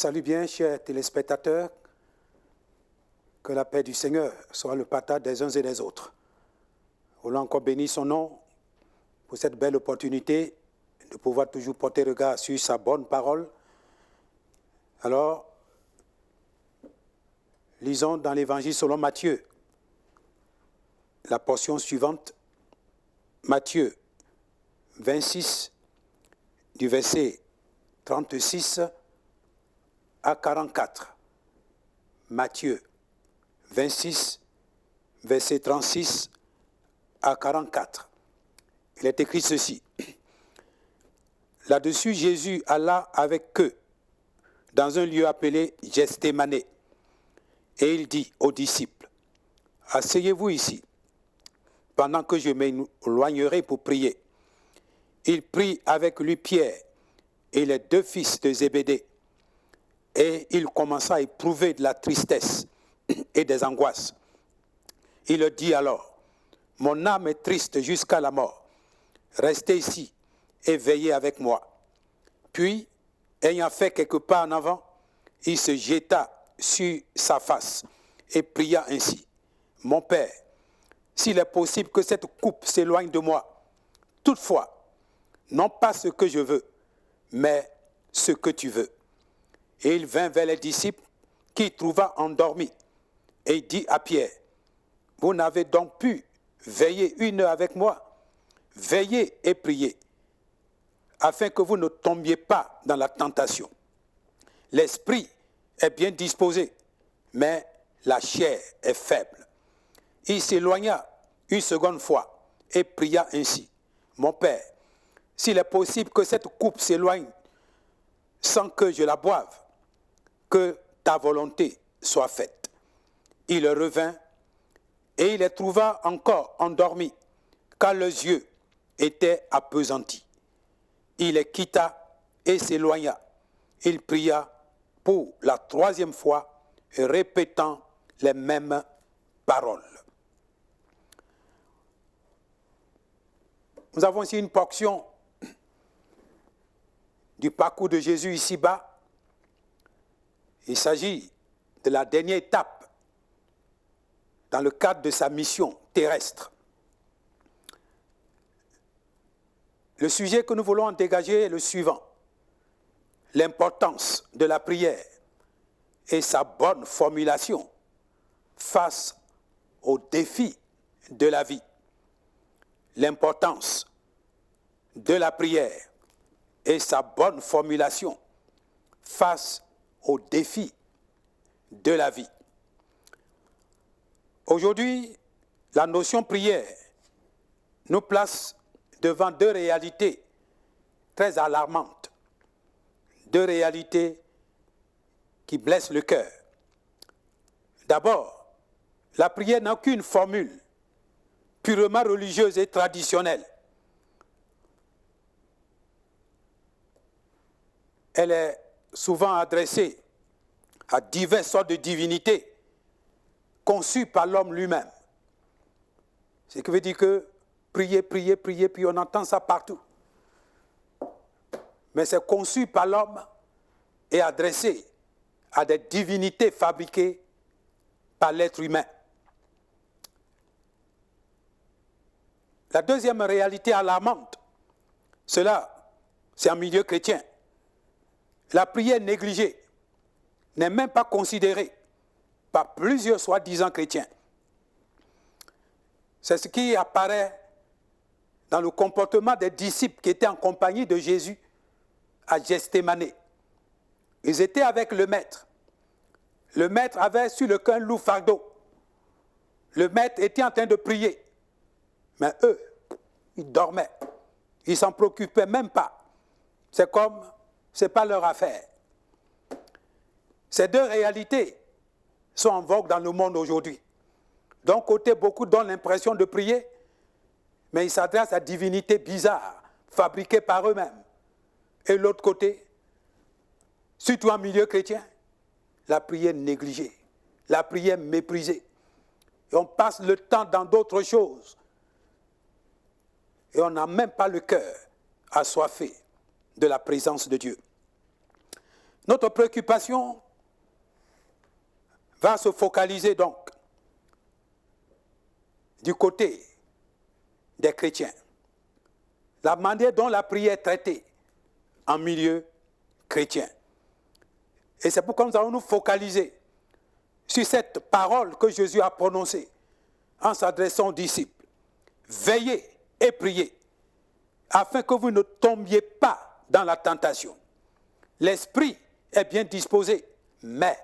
salue bien, chers téléspectateurs. Que la paix du Seigneur soit le partage des uns et des autres. Voulons encore bénir son nom pour cette belle opportunité de pouvoir toujours porter regard sur sa bonne parole. Alors, lisons dans l'Évangile selon Matthieu, la portion suivante, Matthieu 26, du verset 36 à 44. Matthieu 26, verset 36 à 44. Il est écrit ceci. Là-dessus, Jésus alla avec eux dans un lieu appelé Gethsémanée. Et il dit aux disciples, « Asseyez-vous ici, pendant que je m'éloignerai pour prier. » Il prit avec lui Pierre et les deux fils de Zébédée. Et il commença à éprouver de la tristesse et des angoisses. Il leur dit alors, « Mon âme est triste jusqu'à la mort. Restez ici et veillez avec moi. » Puis, ayant fait quelques pas en avant, il se jeta sur sa face et pria ainsi, « Mon Père, s'il est possible que cette coupe s'éloigne de moi, toutefois, non pas ce que je veux, mais ce que tu veux. » Et il vint vers les disciples qu'il trouva endormis. Et il dit à Pierre, « Vous n'avez donc pu veiller 1 heure avec moi? Veillez et priez, afin que vous ne tombiez pas dans la tentation. L'esprit est bien disposé, mais la chair est faible. » Il s'éloigna 1 seconde fois et pria ainsi, « Mon Père, s'il est possible que cette coupe s'éloigne sans que je la boive, que ta volonté soit faite. » Il revint et il les trouva encore endormis, car leurs yeux étaient appesantis. Il les quitta et s'éloigna. Il pria pour la 3e fois, répétant les mêmes paroles. Nous avons ici une portion du parcours de Jésus ici-bas. Il s'agit de la dernière étape dans le cadre de sa mission terrestre. Le sujet que nous voulons en dégager est le suivant. L'importance de la prière et sa bonne formulation face aux défis de la vie. L'importance de la prière et sa bonne formulation face aux défis de la vie. Aujourd'hui, la notion prière nous place devant 2 réalités très alarmantes, 2 réalités qui blessent le cœur. D'abord, la prière n'a qu'une formule purement religieuse et traditionnelle. Elle est souvent adressée à diverses sortes de divinités conçues par l'homme lui-même. Ce qui veut dire que prier, prier, prier, puis on entend ça partout. Mais c'est conçu par l'homme et adressé à des divinités fabriquées par l'être humain. La deuxième réalité alarmante, c'est en milieu chrétien. La prière négligée n'est même pas considérée par plusieurs soi-disant chrétiens. C'est ce qui apparaît dans le comportement des disciples qui étaient en compagnie de Jésus à Gethsémanée. Ils étaient avec le maître. Le maître avait sur le cœur un lourd fardeau. Le maître était en train de prier. Mais eux, ils dormaient. Ils ne s'en préoccupaient même pas. C'est comme, ce n'est pas leur affaire. Ces 2 réalités sont en vogue dans le monde aujourd'hui. D'un côté, beaucoup donnent l'impression de prier, mais ils s'adressent à des divinités bizarres, fabriquées par eux-mêmes. Et de l'autre côté, surtout en milieu chrétien, la prière négligée, la prière méprisée. Et on passe le temps dans d'autres choses. Et on n'a même pas le cœur assoiffé de la présence de Dieu. Notre préoccupation va se focaliser donc du côté des chrétiens. La manière dont la prière est traitée en milieu chrétien. Et c'est pourquoi nous allons nous focaliser sur cette parole que Jésus a prononcée en s'adressant aux disciples. Veillez et priez, afin que vous ne tombiez pas dans la tentation. L'esprit est bien disposé, mais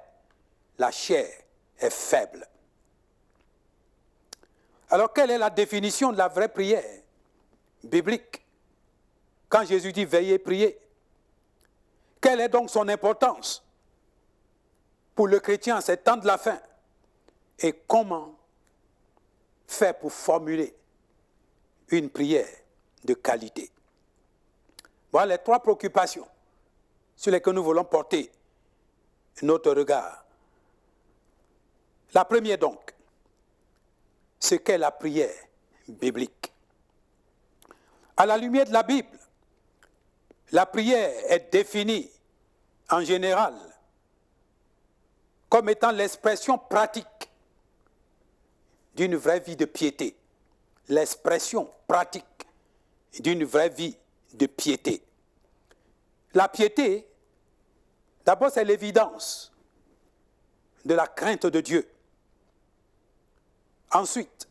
la chair est faible. Alors, quelle est la définition de la vraie prière biblique? Quand Jésus dit veillez et priez, quelle est donc son importance pour le chrétien en ces temps de la fin? Et comment faire pour formuler une prière de qualité? Voilà les trois préoccupations sur lesquelles nous voulons porter notre regard. La première donc, ce qu'est la prière biblique. À la lumière de la Bible, la prière est définie en général comme étant l'expression pratique d'une vraie vie de piété. L'expression pratique d'une vraie vie de piété. La piété, d'abord, c'est l'évidence de la crainte de Dieu. Ensuite,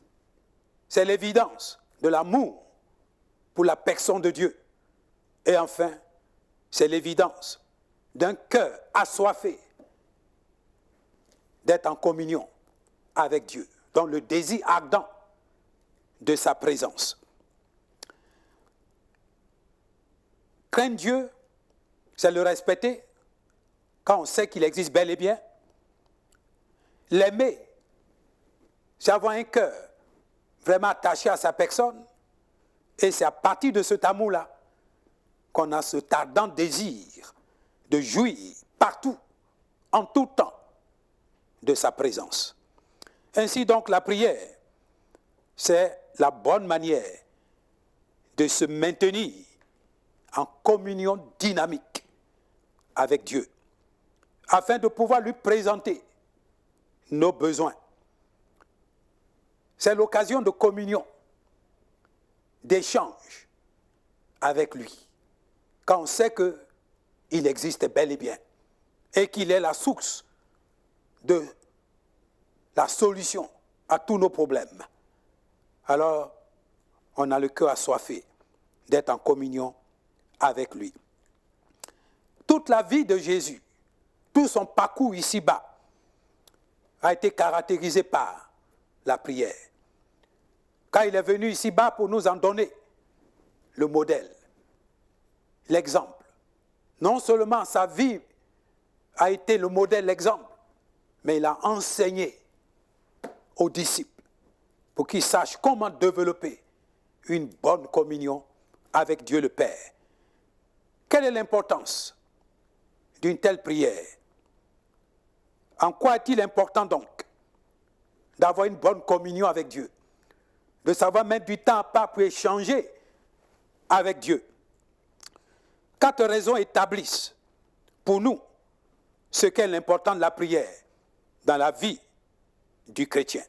c'est l'évidence de l'amour pour la personne de Dieu. Et enfin, c'est l'évidence d'un cœur assoiffé d'être en communion avec Dieu, dans le désir ardent de sa présence. Craindre Dieu, c'est le respecter quand on sait qu'il existe bel et bien. L'aimer, c'est avoir un cœur vraiment attaché à sa personne. Et c'est à partir de cet amour-là qu'on a ce ardent désir de jouir partout, en tout temps, de sa présence. Ainsi donc, la prière, c'est la bonne manière de se maintenir en communion dynamique avec Dieu, afin de pouvoir lui présenter nos besoins. C'est l'occasion de communion, d'échange avec lui, quand on sait qu'il existe bel et bien et qu'il est la source de la solution à tous nos problèmes. Alors, on a le cœur assoiffé d'être en communion avec lui. Toute la vie de Jésus, tout son parcours ici-bas a été caractérisé par la prière. Quand il est venu ici-bas pour nous en donner le modèle, l'exemple. Non seulement sa vie a été le modèle, l'exemple, mais il a enseigné aux disciples pour qu'ils sachent comment développer une bonne communion avec Dieu le Père. Quelle est l'importance d'une telle prière? En quoi est-il important donc d'avoir une bonne communion avec Dieu? De savoir mettre du temps à part pour échanger avec Dieu. 4 raisons établissent pour nous ce qu'est l'important de la prière dans la vie du chrétien.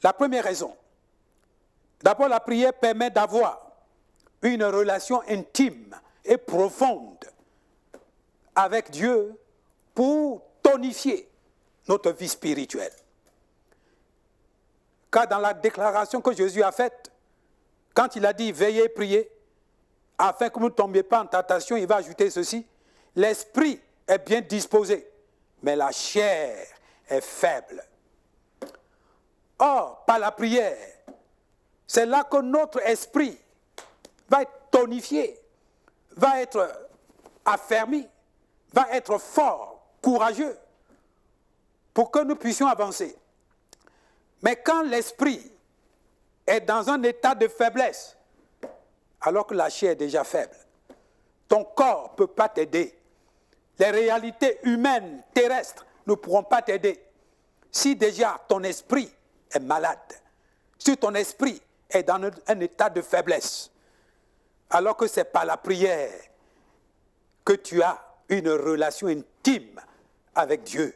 La première raison, d'abord la prière permet d'avoir une relation intime et profonde avec Dieu pour tonifier notre vie spirituelle. Car dans la déclaration que Jésus a faite, quand il a dit « Veillez et priez », afin que vous ne tombiez pas en tentation, il va ajouter ceci, « L'esprit est bien disposé, mais la chair est faible. » Or, par la prière, c'est là que notre esprit va être tonifié, va être affermi, va être fort, courageux, pour que nous puissions avancer. Mais quand l'esprit est dans un état de faiblesse, alors que la chair est déjà faible, ton corps ne peut pas t'aider. Les réalités humaines, terrestres, ne pourront pas t'aider. Si déjà ton esprit est malade, si ton esprit est dans un état de faiblesse, alors que c'est par la prière que tu as une relation intime avec Dieu.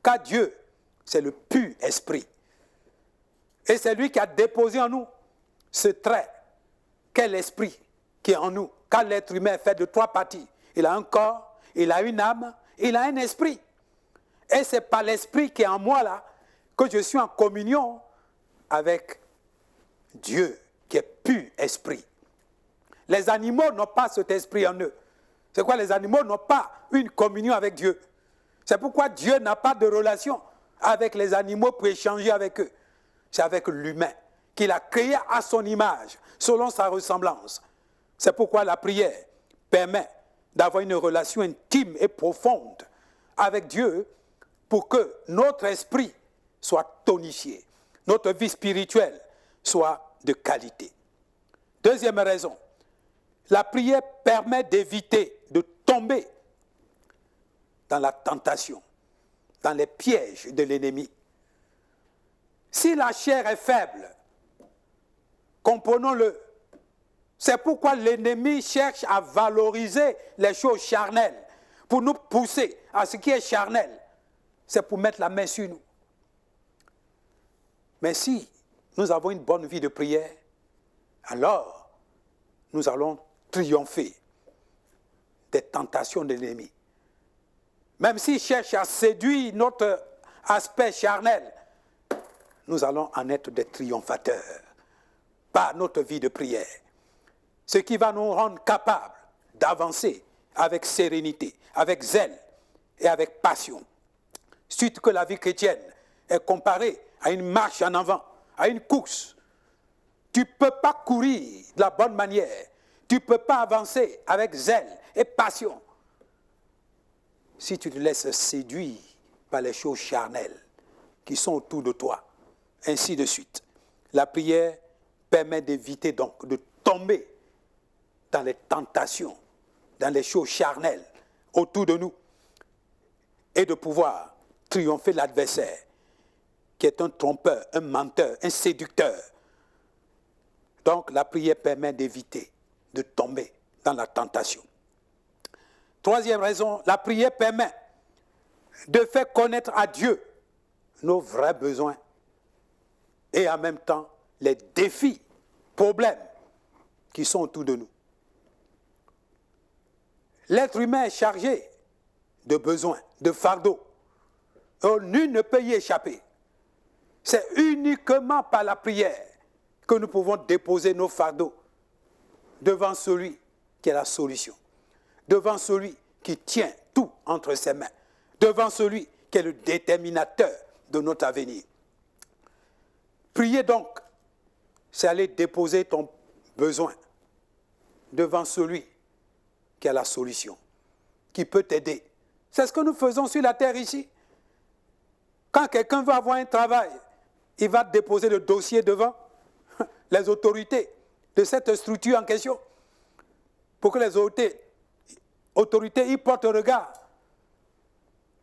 Car Dieu, c'est le pur esprit. Et c'est lui qui a déposé en nous ce trait qu'est l'esprit qui est en nous. Car l'être humain est fait de 3 parties. Il a un corps, il a une âme, il a un esprit. Et c'est par l'esprit qui est en moi là que je suis en communion avec Dieu qui est pur esprit. Les animaux n'ont pas cet esprit en eux. C'est quoi? Les animaux n'ont pas une communion avec Dieu. C'est pourquoi Dieu n'a pas de relation avec les animaux pour échanger avec eux. C'est avec l'humain qu'il a créé à son image, selon sa ressemblance. C'est pourquoi la prière permet d'avoir une relation intime et profonde avec Dieu pour que notre esprit soit tonifié, notre vie spirituelle soit de qualité. Deuxième raison, la prière permet d'éviter de tomber dans la tentation, dans les pièges de l'ennemi. Si la chair est faible, comprenons-le, c'est pourquoi l'ennemi cherche à valoriser les choses charnelles, pour nous pousser à ce qui est charnel. C'est pour mettre la main sur nous. Mais si nous avons une bonne vie de prière, alors nous allons triompher des tentations de l'ennemi. Même s'il cherche à séduire notre aspect charnel, nous allons en être des triomphateurs par notre vie de prière. Ce qui va nous rendre capables d'avancer avec sérénité, avec zèle et avec passion. Suite que la vie chrétienne est comparée à une marche en avant, à une course. Tu ne peux pas courir de la bonne manière. Tu ne peux pas avancer avec zèle et passion si tu te laisses séduire par les choses charnelles qui sont autour de toi. Ainsi de suite. La prière permet d'éviter donc de tomber dans les tentations, dans les choses charnelles autour de nous et de pouvoir triompher l'adversaire qui est un trompeur, un menteur, un séducteur. Donc la prière permet d'éviter de tomber dans la tentation. Troisième raison, la prière permet de faire connaître à Dieu nos vrais besoins et en même temps les défis, problèmes qui sont autour de nous. L'être humain est chargé de besoins, de fardeaux. Nul ne peut y échapper. C'est uniquement par la prière que nous pouvons déposer nos fardeaux devant celui qui est la solution, devant celui qui tient tout entre ses mains, devant celui qui est le déterminateur de notre avenir. Prier donc, c'est aller déposer ton besoin devant celui qui a la solution, qui peut t'aider. C'est ce que nous faisons sur la terre ici. Quand quelqu'un veut avoir un travail, il va déposer le dossier devant les autorités de cette structure en question pour que les autorités y portent regard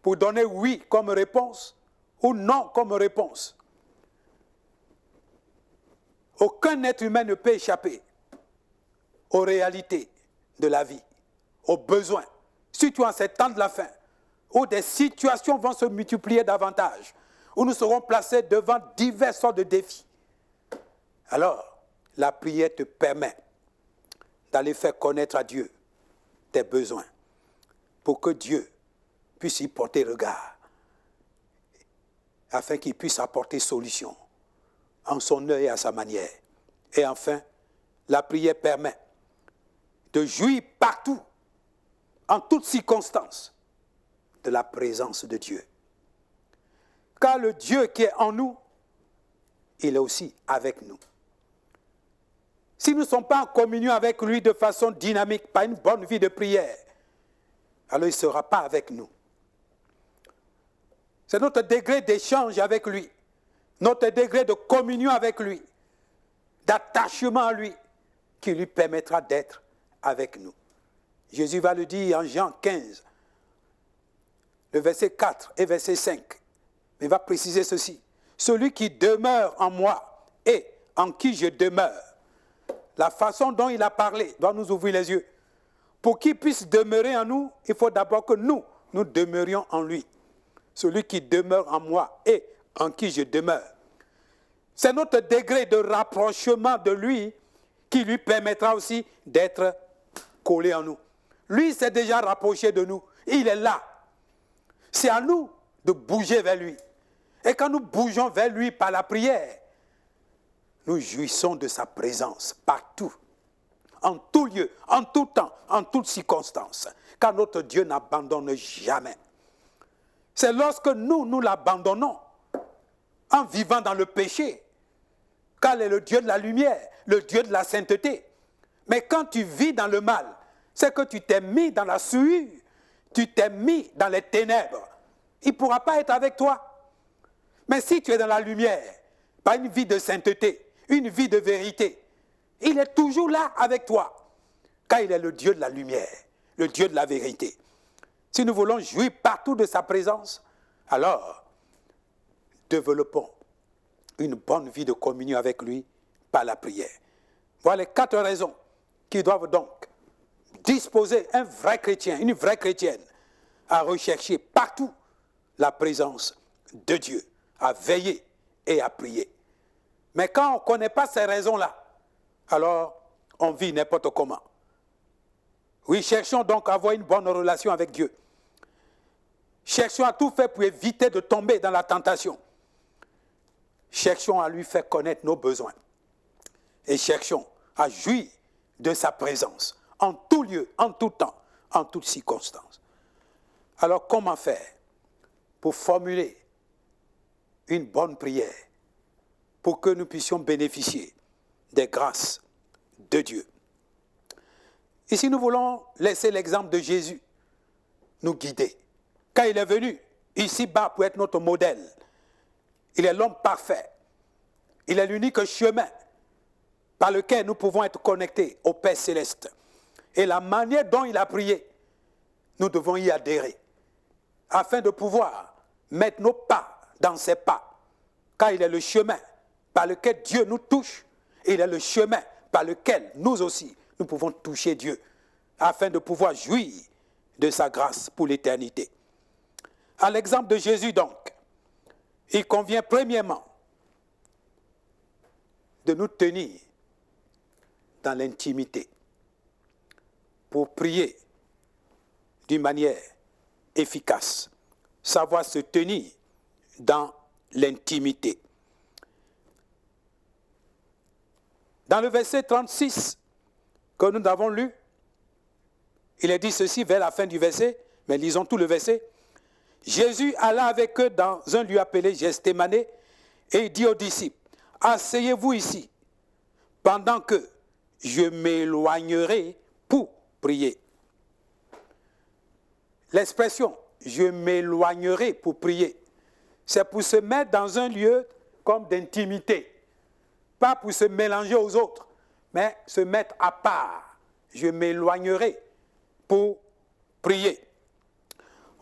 pour donner oui comme réponse ou non comme réponse. Aucun être humain ne peut échapper aux réalités de la vie, aux besoins, surtout en ces temps de la fin, où des situations vont se multiplier davantage, où nous serons placés devant diverses sortes de défis. Alors, la prière te permet d'aller faire connaître à Dieu tes besoins, pour que Dieu puisse y porter regard, afin qu'il puisse apporter solution en son œil et à sa manière. Et enfin, la prière permet de jouir partout, en toutes circonstances, de la présence de Dieu. Car le Dieu qui est en nous, il est aussi avec nous. Si nous ne sommes pas en communion avec lui de façon dynamique, par une bonne vie de prière, alors il ne sera pas avec nous. C'est notre degré d'échange avec lui, notre degré de communion avec lui, d'attachement à lui, qui lui permettra d'être avec nous. Jésus va le dire en Jean 15, le verset 4 et verset 5. Il va préciser ceci. Celui qui demeure en moi et en qui je demeure. La façon dont il a parlé doit nous ouvrir les yeux Pour qu'il puisse demeurer en nous, il faut d'abord que nous demeurions en lui. Celui qui demeure en moi et en qui je demeure. C'est notre degré de rapprochement de lui qui lui permettra aussi d'être collé en nous. Lui s'est déjà rapproché de nous. Il est là. C'est à nous de bouger vers lui. Et quand nous bougeons vers lui par la prière, nous jouissons de sa présence partout, en tout lieu, en tout temps, en toutes circonstances. Car notre Dieu n'abandonne jamais. C'est lorsque nous l'abandonnons, en vivant dans le péché, car il est le Dieu de la lumière, le Dieu de la sainteté. Mais quand tu vis dans le mal, c'est que tu t'es mis dans la souillure, tu t'es mis dans les ténèbres. Il ne pourra pas être avec toi. Mais si tu es dans la lumière, par une vie de sainteté, une vie de vérité, il est toujours là avec toi, car il est le Dieu de la lumière, le Dieu de la vérité. Si nous voulons jouir partout de sa présence, alors développons une bonne vie de communion avec lui par la prière. Voilà les 4 raisons qui doivent donc disposer un vrai chrétien, une vraie chrétienne, à rechercher partout la présence de Dieu, à veiller et à prier. Mais quand on ne connaît pas ces raisons-là, alors on vit n'importe comment. Oui, cherchons donc à avoir une bonne relation avec Dieu. Cherchons à tout faire pour éviter de tomber dans la tentation. Cherchons à lui faire connaître nos besoins. Et cherchons à jouir de sa présence, en tout lieu, en tout temps, en toutes circonstances. Alors comment faire pour formuler une bonne prière, pour que nous puissions bénéficier des grâces de Dieu? Ici, nous voulons laisser l'exemple de Jésus nous guider. Quand il est venu ici-bas pour être notre modèle, il est l'homme parfait. Il est l'unique chemin par lequel nous pouvons être connectés au Père Céleste. Et la manière dont il a prié, nous devons y adhérer, afin de pouvoir mettre nos pas dans ses pas. Car il est le chemin par lequel Dieu nous touche, et il est le chemin par lequel nous aussi, nous pouvons toucher Dieu, afin de pouvoir jouir de sa grâce pour l'éternité. À l'exemple de Jésus donc, il convient premièrement de nous tenir dans l'intimité pour prier d'une manière efficace, savoir se tenir dans l'intimité. Dans le verset 36 que nous avons lu, il est dit ceci vers la fin du verset, mais lisons tout le verset. Jésus alla avec eux dans un lieu appelé Gethsémane et il dit aux disciples, « Asseyez-vous ici, pendant que je m'éloignerai pour prier. » L'expression « je m'éloignerai pour prier », c'est pour se mettre dans un lieu comme d'intimité, pas pour se mélanger aux autres, mais se mettre à part. Je m'éloignerai pour prier.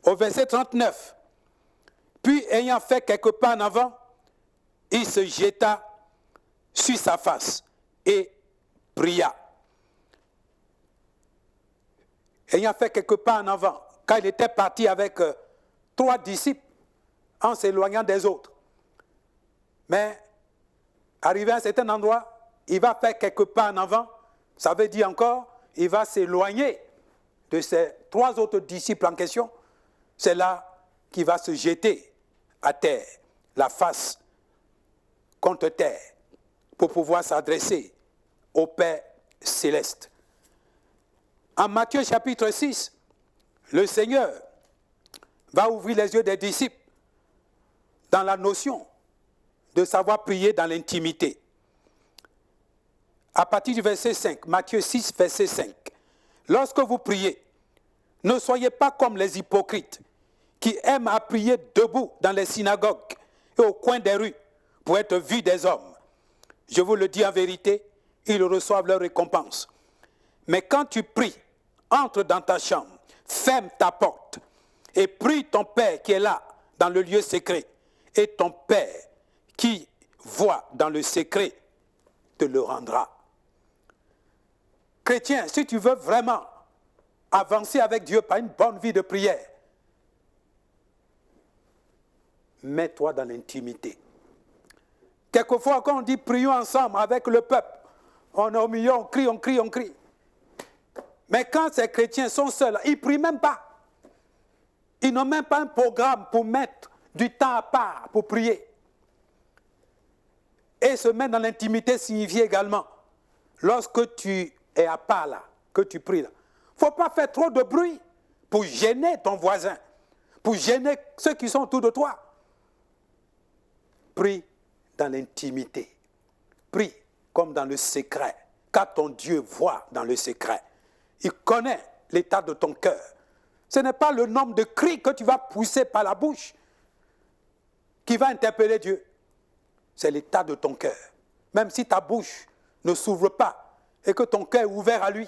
Au verset 39, puis ayant fait quelques pas en avant, il se jeta sur sa face et pria. Ayant fait quelques pas en avant, quand il était parti avec 3 disciples, en s'éloignant des autres. Mais, arrivé à un certain endroit, il va faire quelques pas en avant, ça veut dire encore, il va s'éloigner de ces 3 autres disciples en question. C'est là qu'il va se jeter à terre, la face contre terre, pour pouvoir s'adresser au Père Céleste. En Matthieu chapitre 6, le Seigneur va ouvrir les yeux des disciples dans la notion de savoir prier dans l'intimité. À partir du verset 5, Matthieu 6, verset 5. Lorsque vous priez, ne soyez pas comme les hypocrites qui aiment à prier debout dans les synagogues et au coin des rues pour être vus des hommes. Je vous le dis en vérité, ils reçoivent leur récompense. Mais quand tu pries, entre dans ta chambre, ferme ta porte et prie ton Père qui est là, dans le lieu secret. Et ton Père qui voit dans le secret te le rendra. Chrétien, si tu veux vraiment avancer avec Dieu par une bonne vie de prière, mets-toi dans l'intimité. Quelquefois, quand on dit prions ensemble avec le peuple, on est au milieu, on crie, on crie, on crie. Mais quand ces chrétiens sont seuls, ils ne prient même pas. Ils n'ont même pas un programme pour mettre du temps à part pour prier. Et se mettre dans l'intimité signifie également, lorsque tu es à part là, que tu pries là, il ne faut pas faire trop de bruit pour gêner ton voisin, pour gêner ceux qui sont autour de toi. Prie dans l'intimité. Prie comme dans le secret, car ton Dieu voit dans le secret. Il connaît l'état de ton cœur. Ce n'est pas le nombre de cris que tu vas pousser par la bouche qui va interpeller Dieu. C'est l'état de ton cœur. Même si ta bouche ne s'ouvre pas et que ton cœur est ouvert à lui,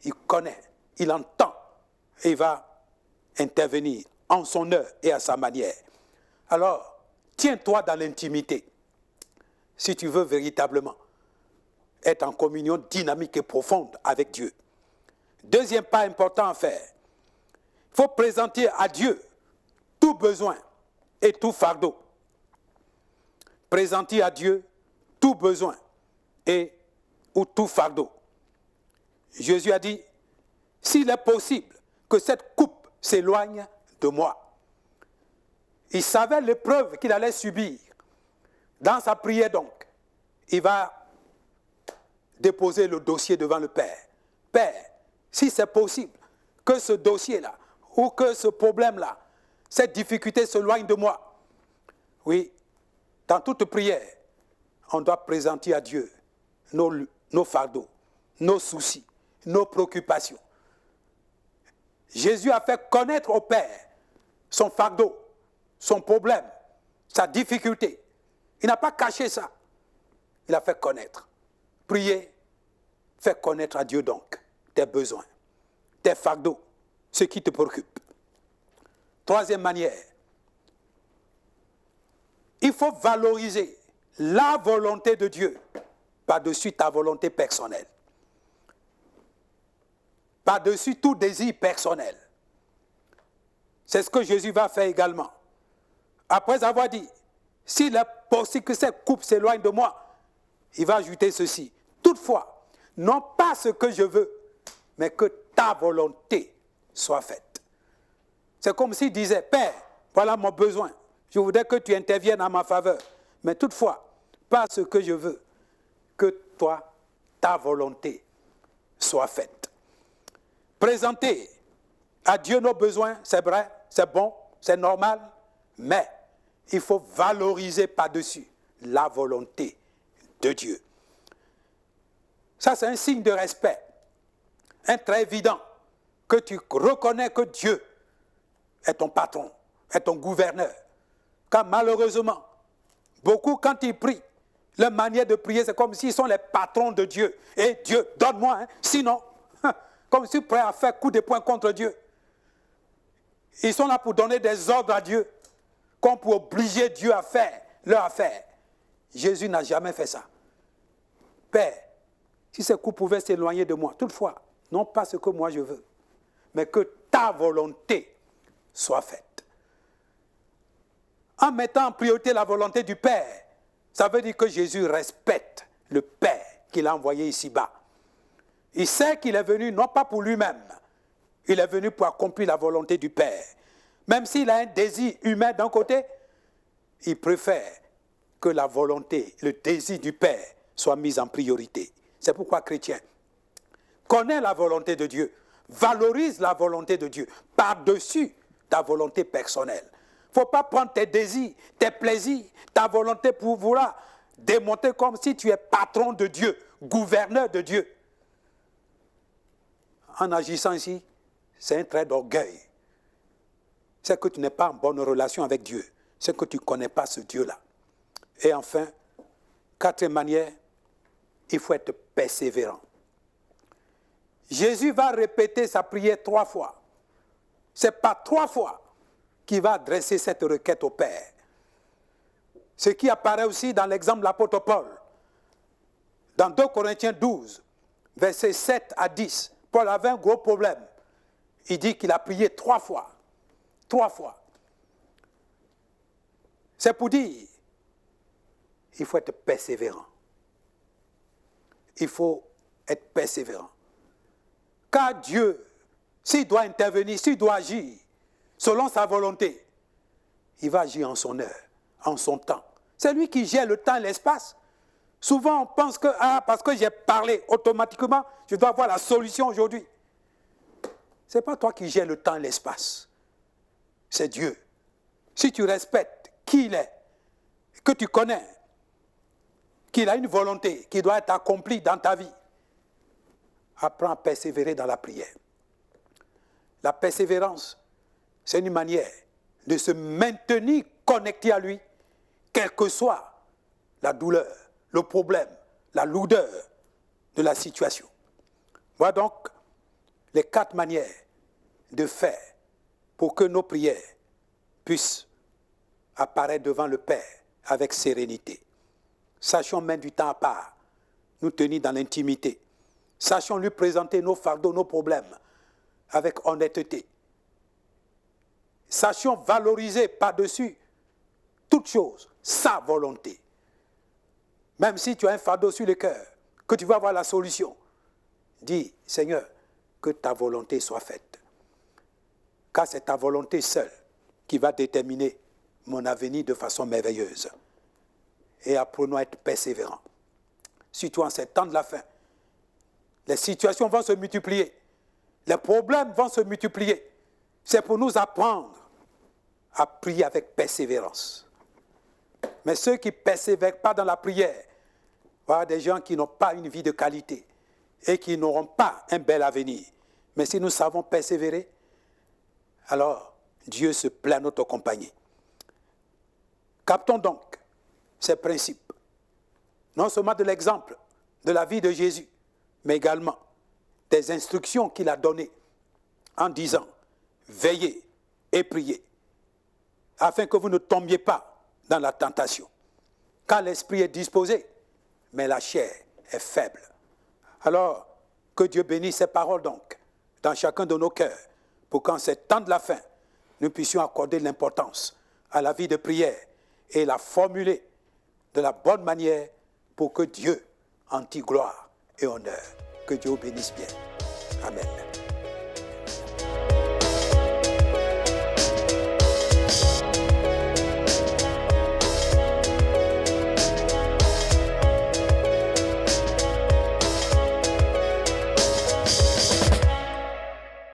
il connaît, il entend et il va intervenir en son heure et à sa manière. Alors, tiens-toi dans l'intimité si tu veux véritablement être en communion dynamique et profonde avec Dieu. Deuxième pas important à faire, il faut présenter à Dieu tout besoin et tout fardeau. Présenter à Dieu tout besoin et ou tout fardeau. Jésus a dit, s'il est possible que cette coupe s'éloigne de moi. Il savait l'épreuve qu'il allait subir. Dans sa prière donc, il va déposer le dossier devant le Père. Père, si c'est possible que ce dossier-là ou que ce problème-là, cette difficulté s'éloigne de moi. Oui, dans toute prière, on doit présenter à Dieu nos fardeaux, nos soucis, nos préoccupations. Jésus a fait connaître au Père son fardeau, son problème, sa difficulté. Il n'a pas caché ça. Il a fait connaître. Prier, fais connaître à Dieu donc tes besoins, tes fardeaux, ce qui te préoccupe. Troisième manière, il faut valoriser la volonté de Dieu par-dessus ta volonté personnelle. Par-dessus tout désir personnel. C'est ce que Jésus va faire également. Après avoir dit, s'il est possible que cette coupe s'éloigne de moi, il va ajouter ceci. Toutefois, non pas ce que je veux, mais que ta volonté soit faite. C'est comme s'il disait, Père, voilà mon besoin. Je voudrais que tu interviennes en ma faveur. Mais toutefois, pas ce que je veux, que toi, ta volonté soit faite. Présenter à Dieu nos besoins, c'est vrai, c'est bon, c'est normal, mais il faut valoriser par-dessus la volonté de Dieu. Ça, c'est un signe de respect, un trait évident, que tu reconnais que Dieu est ton patron, est ton gouverneur. Car malheureusement, beaucoup, quand ils prient, leur manière de prier, c'est comme s'ils sont les patrons de Dieu. Et Dieu, donne-moi, hein, sinon, comme s'ils prêts à faire coup de poing contre Dieu. Ils sont là pour donner des ordres à Dieu, comme pour obliger Dieu à faire leur affaire. Jésus n'a jamais fait ça. Père, si ces coups pouvaient s'éloigner de moi, toutefois, non pas ce que moi je veux, mais que ta volonté soit faite. En mettant en priorité la volonté du Père, ça veut dire que Jésus respecte le Père qu'il a envoyé ici-bas. Il sait qu'il est venu non pas pour lui-même, il est venu pour accomplir la volonté du Père. Même s'il a un désir humain d'un côté, il préfère que la volonté, le désir du Père soit mis en priorité. C'est pourquoi, chrétien, connais la volonté de Dieu, valorise la volonté de Dieu par-dessus ta volonté personnelle. Il ne faut pas prendre tes désirs, tes plaisirs, ta volonté pour vouloir démontrer comme si tu es patron de Dieu, gouverneur de Dieu. En agissant ici, c'est un trait d'orgueil. C'est que tu n'es pas en bonne relation avec Dieu. C'est que tu ne connais pas ce Dieu-là. Et enfin, quatrième manière, il faut être persévérant. Jésus va répéter sa prière 3 fois. Ce n'est pas 3 fois qu'il va adresser cette requête au Père. Ce qui apparaît aussi dans l'exemple de l'apôtre Paul. Dans 2 Corinthiens 12, versets 7 à 10, Paul avait un gros problème. il dit qu'il a prié 3 fois. 3 fois. C'est pour dire, il faut être persévérant. Il faut être persévérant. Car Dieu, s'il doit intervenir, s'il doit agir selon sa volonté, il va agir en son heure, en son temps. C'est lui qui gère le temps et l'espace. Souvent, on pense que, parce que j'ai parlé, automatiquement, je dois avoir la solution aujourd'hui. Ce n'est pas toi qui gères le temps et l'espace. C'est Dieu. Si tu respectes qui il est, que tu connais, qu'il a une volonté qui doit être accomplie dans ta vie, apprends à persévérer dans la prière. La persévérance, c'est une manière de se maintenir connecté à lui, quelle que soit la douleur, le problème, la lourdeur de la situation. Voilà donc les 4 manières de faire pour que nos prières puissent apparaître devant le Père avec sérénité. Sachons mettre du temps à part, nous tenir dans l'intimité. Sachons lui présenter nos fardeaux, nos problèmes avec honnêteté. Sachons valoriser par-dessus toute chose sa volonté. Même si tu as un fardeau sur le cœur, que tu vas avoir la solution, dis, Seigneur, que ta volonté soit faite. Car c'est ta volonté seule qui va déterminer mon avenir de façon merveilleuse. Et apprenons à être persévérants. Surtout en ces temps de la fin. Les situations vont se multiplier. Les problèmes vont se multiplier. C'est pour nous apprendre à prier avec persévérance. Mais ceux qui ne persévèrent pas dans la prière, voilà des gens qui n'ont pas une vie de qualité et qui n'auront pas un bel avenir. Mais si nous savons persévérer, alors Dieu se plaît à notre compagnie. Captons donc ces principes, non seulement de l'exemple de la vie de Jésus, mais également des instructions qu'il a données en disant « Veillez et priez » afin que vous ne tombiez pas dans la tentation. Car l'esprit est disposé, mais la chair est faible. Alors, que Dieu bénisse ces paroles donc, dans chacun de nos cœurs, pour qu'en ces temps de la fin, nous puissions accorder l'importance à la vie de prière et la formuler de la bonne manière pour que Dieu en tire gloire et honneur. Que Dieu vous bénisse bien. Amen.